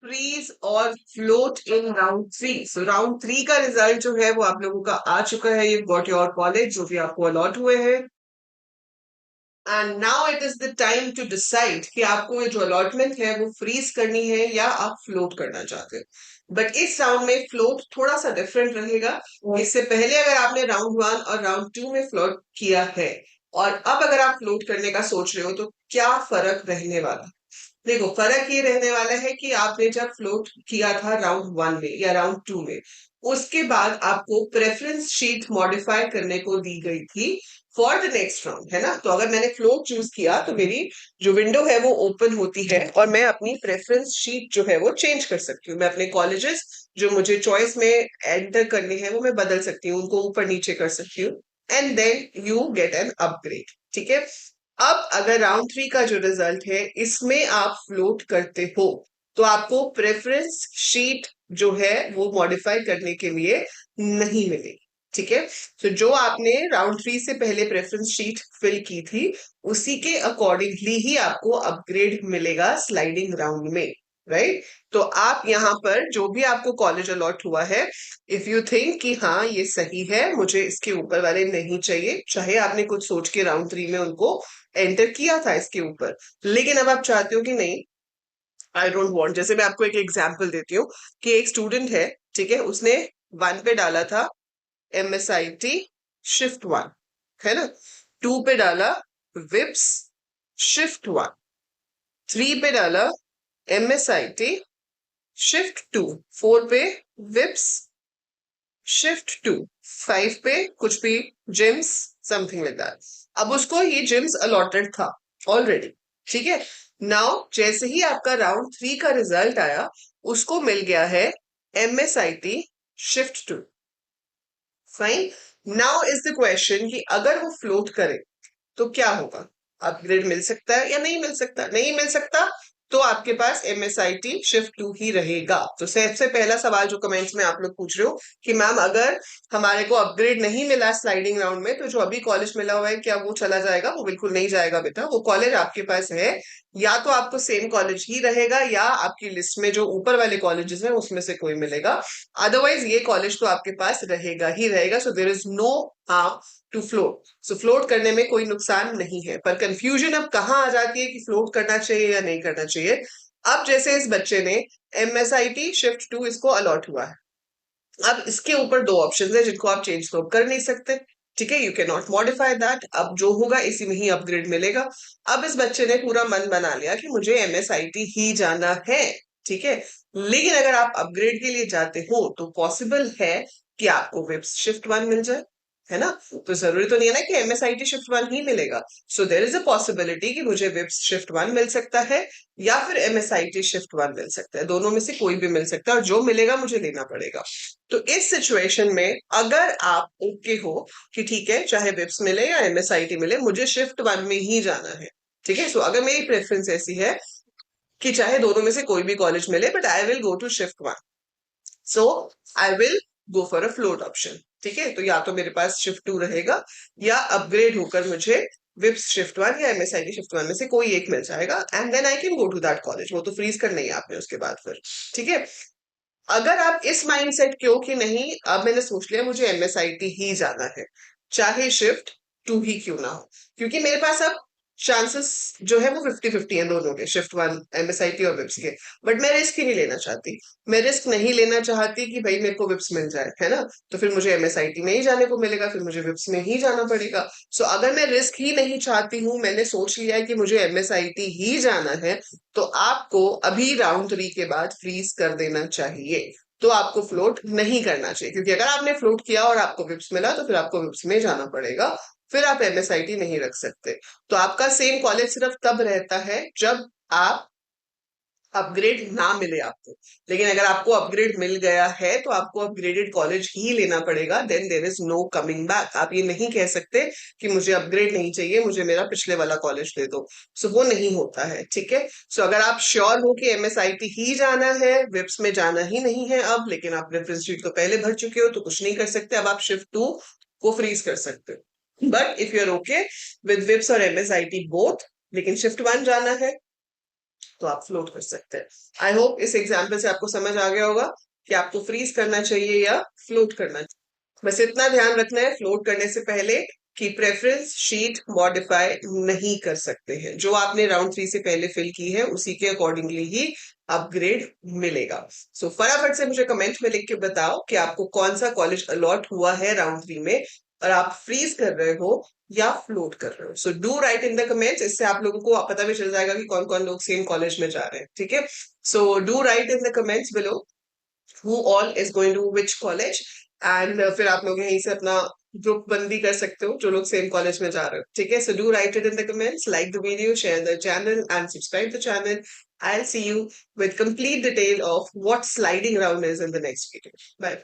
Freeze और float in round three. So round three का result जो है वो आप लोगों का आ चुका है। ये गॉट योर कॉलेज जो भी आपको अलॉट हुए हैं। And now it is the time to decide कि आपको ये जो अलॉटमेंट है वो फ्रीज करनी है या आप फ्लोट करना चाहते हैं। बट इस राउंड में फ्लोट थोड़ा सा डिफरेंट रहेगा। इससे पहले अगर आपने राउंड वन और राउंड टू में फ्लोट किया है और अब अगर आप फ्लोट करने का सोच रहे हो तो क्या फर्क रहने वाला। देखो, फर्क ये रहने वाला है कि आपने जब फ्लोट किया था राउंड वन में या राउंड टू में, उसके बाद आपको प्रेफरेंस शीट मॉडिफाई करने को दी गई थी फॉर द नेक्स्ट राउंड, है ना। तो अगर मैंने फ्लोट चूज किया तो मेरी जो विंडो है वो ओपन होती है और मैं अपनी प्रेफरेंस शीट जो है वो चेंज कर सकती हूँ। मैं अपने कॉलेजेस जो मुझे चॉइस में एंटर करने हैं वो मैं बदल सकती हूँ, उनको ऊपर नीचे कर सकती हूँ। And then you get an upgrade. ठीक है। अब अगर राउंड थ्री का जो रिजल्ट है इसमें आप फ्लोट करते हो तो आपको प्रेफरेंस शीट जो है वो मॉडिफाई करने के लिए नहीं मिलेगी। ठीक है। तो जो आपने राउंड थ्री से पहले प्रेफरेंस शीट फिल की थी उसी के अकॉर्डिंगली ही आपको अपग्रेड मिलेगा स्लाइडिंग राउंड में। राइट। तो आप यहाँ पर जो भी आपको कॉलेज अलॉट हुआ है, इफ यू थिंक कि हाँ ये सही है, मुझे इसके ऊपर वाले नहीं चाहिए, चाहे आपने कुछ सोच के राउंड थ्री में उनको एंटर किया था इसके ऊपर, लेकिन अब आप चाहते हो कि नहीं, आई डोंट वांट। जैसे मैं आपको एक एग्जांपल देती हूँ कि एक स्टूडेंट है, ठीक है, उसने वन पे डाला था MSIT शिफ्ट वन, है ना। टू पे डाला विप्स शिफ्ट वन, थ्री पे डाला MSIT शिफ्ट टू, फोर पे विप्स शिफ्ट टू, फाइव पे कुछ भी जिम्स, समथिंग लाइक दैट। अब उसको ये जिम्स अलॉटेड था ऑलरेडी। ठीक है। नाउ जैसे ही आपका राउंड थ्री का रिजल्ट आया उसको मिल गया है MSIT shift two. Fine. Now is the question कि अगर वो फ्लोट करे तो क्या होगा। अपग्रेड मिल सकता है या नहीं मिल सकता। नहीं मिल सकता तो आपके पास MSIT शिफ्ट टू ही रहेगा। तो सबसे पहला सवाल जो कमेंट्स में आप लोग पूछ रहे हो कि मैम अगर हमारे को अपग्रेड नहीं मिला स्लाइडिंग राउंड में तो जो अभी कॉलेज मिला हुआ है क्या वो चला जाएगा। वो बिल्कुल नहीं जाएगा बेटा। वो कॉलेज आपके पास है, या तो आपको सेम कॉलेज ही रहेगा या आपकी लिस्ट में जो ऊपर वाले कॉलेजेस हैं उसमें से कोई मिलेगा। अदरवाइज ये कॉलेज तो आपके पास रहेगा ही रहेगा। So there is no harm to float. So float करने में कोई नुकसान नहीं है। पर कंफ्यूजन अब कहाँ आ जाती है कि फ्लोट करना चाहिए या नहीं करना चाहिए। अब जैसे इस बच्चे ने MSIT शिफ्ट टू इसको अलॉट हुआ है, अब इसके ऊपर दो ऑप्शन है जिनको आप चेंज तो कर नहीं सकते। ठीक है। You can not modify that. अब जो होगा इसी में ही अपग्रेड मिलेगा। अब इस बच्चे ने पूरा मन बना लिया कि मुझे MSIT ही जाना है। ठीक है। लेकिन अगर आप अपग्रेड के लिए जाते हो तो पॉसिबल है कि आपको वेब शिफ्ट वन मिल जाए, है ना। तो जरूरी तो नहीं है ना कि MSIT शिफ्ट वन ही मिलेगा। सो देर इज अ पॉसिबिलिटी कि मुझे वेब शिफ्ट वन मिल सकता है या फिर MSIT शिफ्ट वन मिल सकता है। दोनों में से कोई भी मिल सकता है और जो मिलेगा मुझे लेना पड़ेगा। तो इस सिचुएशन में अगर आप ओके हो कि ठीक है चाहे विप्स मिले या MSIT मिले मुझे शिफ्ट वन में ही जाना है। ठीक है। सो अगर मेरी प्रेफरेंस ऐसी है कि चाहे दोनों में से कोई भी कॉलेज मिले but I will go to shift one, so I will go for a float option. ठीक है। तो या तो मेरे पास शिफ्ट टू रहेगा या अपग्रेड होकर मुझे विप्स शिफ्ट वन या MSIT शिफ्ट वन में से कोई एक मिल जाएगा and then I can go to that college. वो तो फ्रीज करना ही है आपने उसके बाद फिर। ठीक है। अगर आप इस माइंडसेट के हो कि नहीं अब मैंने सोच लिया मुझे MSIT ही जाना है, चाहे शिफ्ट टू ही क्यों ना हो, क्योंकि मेरे पास अब चांसेस जो है वो 50-50 हैं दोनों के, शिफ्ट वन MSIT और विप्स के। बट मैं रिस्क ही नहीं लेना चाहती। मैं रिस्क नहीं लेना चाहती कि भाई मेरे को विप्स मिल जाए, है ना। तो फिर मुझे MSIT में ही जाने को मिलेगा, फिर मुझे विप्स में ही जाना पड़ेगा। सो अगर मैं रिस्क ही नहीं चाहती हूँ, मैंने सोच लिया है कि मुझे MSIT ही जाना है, तो आपको अभी राउंड थ्री के बाद फ्रीज कर देना चाहिए। तो आपको फ्लोट नहीं करना चाहिए, क्योंकि अगर आपने फ्लोट किया और आपको विप्स मिला तो फिर आपको विप्स में जाना पड़ेगा। फिर आप MSIT नहीं रख सकते। तो आपका सेम कॉलेज सिर्फ तब रहता है जब आप अपग्रेड ना मिले आपको। लेकिन अगर आपको अपग्रेड मिल गया है तो आपको अपग्रेडेड कॉलेज ही लेना पड़ेगा। Then there is no coming back. आप ये नहीं कह सकते कि मुझे अपग्रेड नहीं चाहिए, मुझे मेरा पिछले वाला कॉलेज दे दो। सो वो नहीं होता है। ठीक है। सो अगर आप श्योर हो कि MSIT ही जाना है, विप्स में जाना ही नहीं है अब, लेकिन आप रेफरेंस शीट तो पहले भर चुके हो तो कुछ नहीं कर सकते। अब आप शिफ्ट टू को फ्रीज कर सकते हो। But if you are okay with VIPS और MSIT बोथ, लेकिन शिफ्ट वन जाना है, तो आप फ्लोट कर सकते हैं। आई होप इस एग्जाम्पल से आपको समझ आ गया होगा कि आपको फ्रीज करना चाहिए या फ्लोट करना चाहिए। बस इतना ध्यान रखना है फ्लोट करने से पहले कि प्रेफरेंस शीट मॉडिफाई नहीं कर सकते हैं। जो आपने राउंड 3 से पहले फिल की है उसी के अकॉर्डिंगली ही अपग्रेड मिलेगा। सो फटाफट से मुझे कमेंट में लिख के बताओ कि आपको कौन सा कॉलेज अलॉट हुआ है राउंड 3 में और आप फ्रीज कर रहे हो या फ्लोट कर रहे हो। So do right in the comments, इससे आप लोगों को पता भी चल जाएगा कि कौन कौन लोग सेम कॉलेज में जा रहे हैं। ठीक है, so do right in the comments below who all is going to which college and फिर आप लोग यहीं से अपना ग्रुप बंदी कर सकते हो जो लोग सेम कॉलेज में जा रहे हो। ठीक है, so do right it in the comments, like the video, share the channel and subscribe the channel. I'll see you with complete detail of what sliding round is in the next video. Bye.